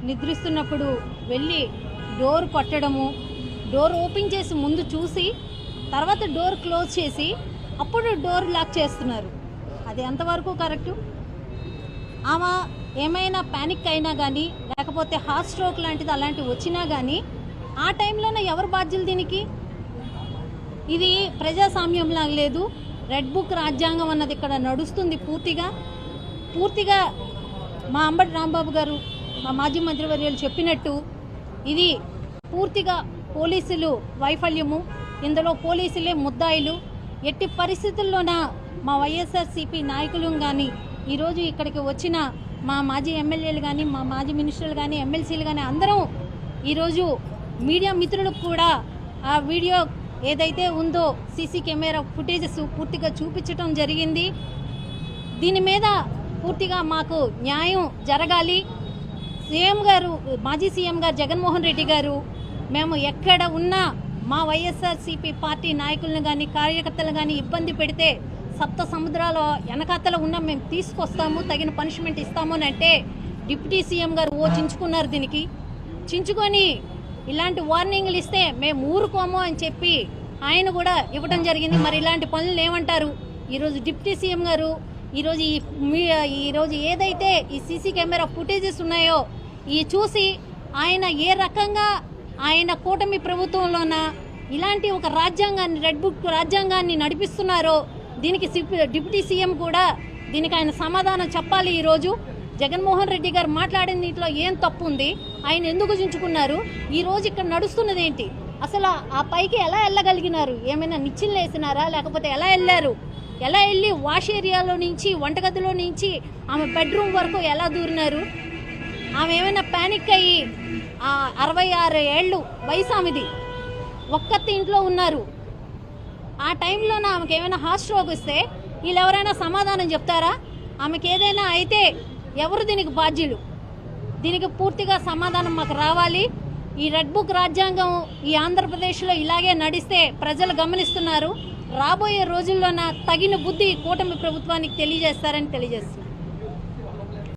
నిద్రిస్తున్నప్పుడు వెళ్ళి door కొట్టడము, door open చేసి ముందు చూసి తర్వాత డోర్ క్లోజ్ చేసి అప్పుడు డోర్ లాక్ చేస్తున్నారు. అది ఎంతవరకు కరెక్టు? ఆమె ఏమైనా ప్యానిక్ అయినా కానీ లేకపోతే హార్ట్ స్ట్రోక్ లాంటిది అలాంటివి వచ్చినా కానీ ఆ టైంలోనే ఎవరు బాధ్యులు దీనికి? ఇది ప్రజాస్వామ్యంలా లేదు. రెడ్ బుక్ రాజ్యాంగం అన్నది ఇక్కడ నడుస్తుంది పూర్తిగా మా అంబటి రాంబాబు గారు, మా మాజీ మంత్రివర్యులు చెప్పినట్టు ఇది పూర్తిగా పోలీసులు వైఫల్యము. ఇందులో పోలీసులే ముద్దాయిలు. ఎట్టి పరిస్థితుల్లోన మా వైఎస్ఆర్సీపీ నాయకులు కానీ ఈరోజు ఇక్కడికి వచ్చిన మా మాజీ ఎమ్మెల్యేలు కానీ మా మాజీ మినిస్టర్లు కానీ ఎమ్మెల్సీలు కానీ అందరం ఈరోజు మీడియా మిత్రులకు కూడా ఆ వీడియో ఏదైతే ఉందో సీసీ కెమెరా ఫుటేజెస్ పూర్తిగా చూపించడం జరిగింది. దీని మీద పూర్తిగా మాకు న్యాయం జరగాలి. సీఎం గారు, మాజీ సీఎం గారు జగన్మోహన్ రెడ్డి గారు, మేము ఎక్కడ ఉన్నా మా వైఎస్ఆర్సీపీ పార్టీ నాయకులను కానీ కార్యకర్తలు కానీ ఇబ్బంది పెడితే సప్త సముద్రాల వెనకాతల ఉన్న మేము తీసుకొస్తాము, తగిన పనిష్మెంట్ ఇస్తాము అని అంటే డిప్యూటీ సీఎం గారు చించుకున్నారు. దీనికి చించుకొని ఇలాంటి వార్నింగ్లు ఇస్తే మేము ఊరుకోము అని చెప్పి ఆయన కూడా ఇవ్వడం జరిగింది. మరి ఇలాంటి పనులు ఏమంటారు? ఈరోజు డిప్యూటీ సీఎం గారు ఈరోజు ఏదైతే ఈ సీసీ కెమెరా ఫుటేజెస్ ఉన్నాయో ఈ చూసి ఆయన ఏ రకంగా ఆయన కూటమి ప్రభుత్వంలోన ఇలాంటి ఒక రాజ్యాంగాన్ని, రెడ్ బుక్ రాజ్యాంగాన్ని నడిపిస్తున్నారో దీనికి డిప్యూటీ సీఎం కూడా దీనికి ఆయన సమాధానం చెప్పాలి. ఈరోజు జగన్మోహన్ రెడ్డి గారు మాట్లాడిన దీంట్లో ఏం తప్పు ఉంది? ఆయన ఎందుకు చించుకున్నారు? ఈరోజు ఇక్కడ నడుస్తున్నది ఏంటి? అసలు ఆ పైకి ఎలా వెళ్ళగలిగినారు? ఏమైనా నిచ్చెనలు వేసినారా? లేకపోతే ఎలా వెళ్ళారు? ఎలా వెళ్ళి వాష్ ఏరియాలో నుంచి వంటగదిలో నుంచి ఆమె బెడ్రూమ్ వరకు ఎలా దూరినారు? ఆమె ఏమైనా ప్యానిక్ అయ్యి 66 ఏళ్ళు వయసు ఆమెది, ఒక్కతి ఇంట్లో ఉన్నారు. ఆ టైంలో ఆమెకి ఏమైనా హార్ట్ స్ట్రోక్ వస్తే వీళ్ళు ఎవరైనా సమాధానం చెప్తారా? ఆమెకి ఏదైనా అయితే ఎవరు దీనికి బాధ్యులు? దీనికి పూర్తిగా సమాధానం మాకు రావాలి. ఈ రెడ్ బుక్ రాజ్యాంగం ఈ ఆంధ్రప్రదేశ్లో ఇలాగే నడిస్తే ప్రజలు గమనిస్తున్నారు. రాబోయే రోజుల్లోన తగిన బుద్ధి కూటమి ప్రభుత్వానికి తెలియజేస్తారని తెలియజేస్తున్నారు.